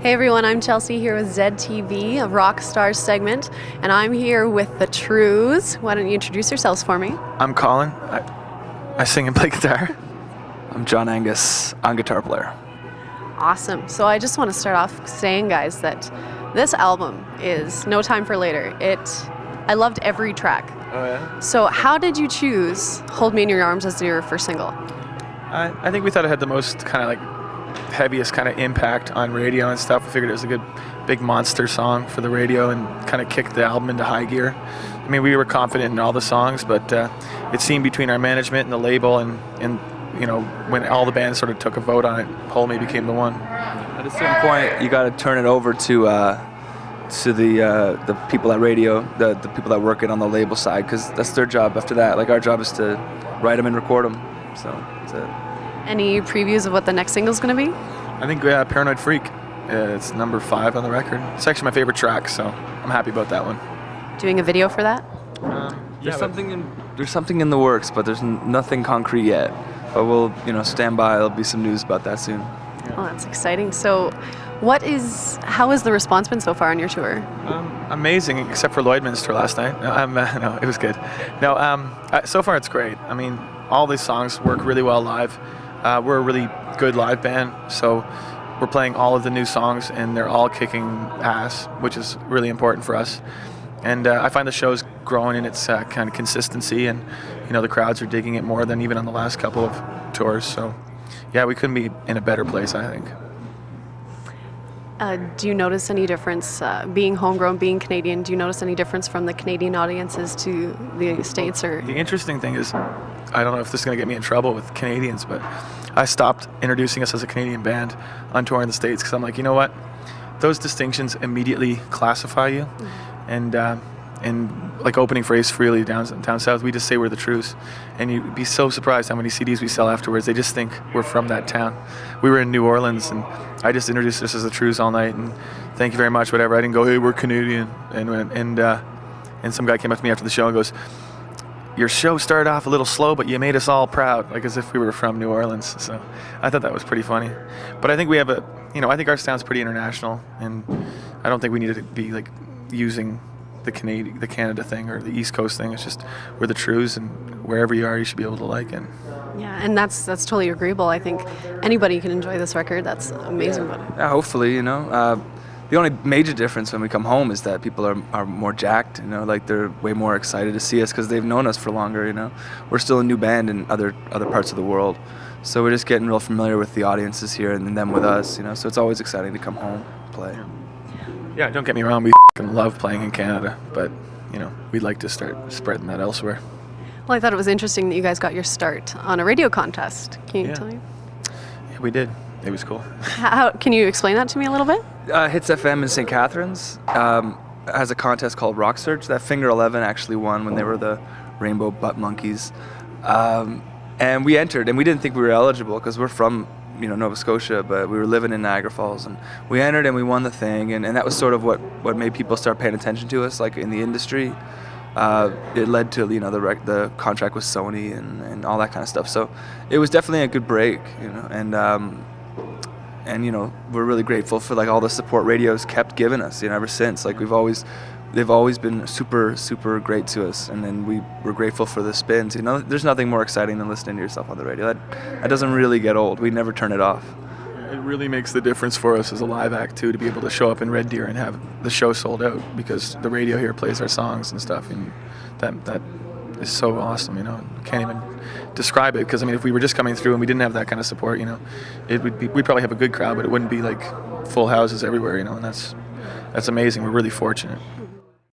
Hey everyone, I'm Chelsea here with ZTV, a rock stars segment, and I'm here with the Trews. Why don't you introduce yourselves for me? I'm Colin. I sing and play guitar. I'm John Angus. I'm guitar player. Awesome. So I just want to start off saying, guys, that this album is No Time for Later. I loved every track. Oh yeah? So how did you choose Hold Me in Your Arms as your first single? I think we thought it had the most kind of like heaviest kind of impact on radio and stuff. We figured it was a good big monster song for the radio and kind of kicked the album into high gear. I mean, we were confident in all the songs, but it seemed between our management and the label and you know, when all the bands sort of took a vote on it, Hold Me became the one. At a certain point, you got to turn it over to the people at radio, the people that work it on the label side, because that's their job. After that, like, our job is to write them and record them. So that's it. Any previews of what the next single is going to be? I think Paranoid Freak. It's number 5 on the record. It's actually my favorite track, so I'm happy about that one. Doing a video for that? There's something in the works, but there's nothing concrete yet. But we'll, stand by. There'll be some news about that soon. Well, that's exciting. So, how has the response been so far on your tour? Amazing, except for Lloydminster last night. No, it was good. No, so far it's great. I mean, all these songs work really well live. We're a really good live band, so we're playing all of the new songs, and they're all kicking ass, which is really important for us. And I find the show's growing in its kind of consistency, and the crowds are digging it more than even on the last couple of tours. So, yeah, we couldn't be in a better place, I think. Do you notice any difference, being homegrown, being Canadian, do you notice any difference from the Canadian audiences to the States? Or the interesting thing is, I don't know if this is going to get me in trouble with Canadians, but I stopped introducing us as a Canadian band on tour in the States because I'm like, you know what? Those distinctions immediately classify you. Mm-hmm. And like opening phrase Freely down south, we just say we're the Trews. And you'd be so surprised how many CDs we sell afterwards. They just think we're from that town. We were in New Orleans, and I just introduced us as the Trews all night, and thank you very much, whatever. I didn't go, hey, we're Canadian. And some guy came up to me after the show and goes, your show started off a little slow, but you made us all proud, like as if we were from New Orleans. So I thought that was pretty funny. But I think we have I think our sound's pretty international, and I don't think we need to be like using the Canada thing or the East Coast thing. It's just we're the Trews, and wherever you are, you should be able to like it. Yeah, and that's totally agreeable. I think anybody can enjoy this record. That's amazing about it. Yeah, hopefully, the only major difference when we come home is that people are more jacked, like they're way more excited to see us because they've known us for longer, We're still a new band in other parts of the world. So we're just getting real familiar with the audiences here and them with us, So it's always exciting to come home and play. Yeah, don't get me wrong, we love playing in Canada, but, we'd like to start spreading that elsewhere. Well, I thought it was interesting that you guys got your start on a radio contest. Can you tell me? Yeah, we did. It was cool. How can you explain that to me a little bit? Hits FM in St. Catharines has a contest called Rock Search that Finger 11 actually won when they were the Rainbow Butt Monkeys. And we entered, and we didn't think we were eligible because we're from Nova Scotia, but we were living in Niagara Falls, and we entered and we won the thing, and that was sort of what made people start paying attention to us, like in the industry. It led to the contract with Sony and all that kind of stuff. So it was definitely a good break, and we're really grateful for like all the support radio's kept giving us, ever since. Like they've always been super, super great to us, and then we're grateful for the spins. There's nothing more exciting than listening to yourself on the radio. That doesn't really get old. We never turn it off. It really makes the difference for us as a live act too, to be able to show up in Red Deer and have the show sold out because the radio here plays our songs and stuff, and that is so awesome. Can't even describe it because if we were just coming through and we didn't have that kind of support, we'd probably have a good crowd, but it wouldn't be like full houses everywhere, and that's amazing. We're really fortunate.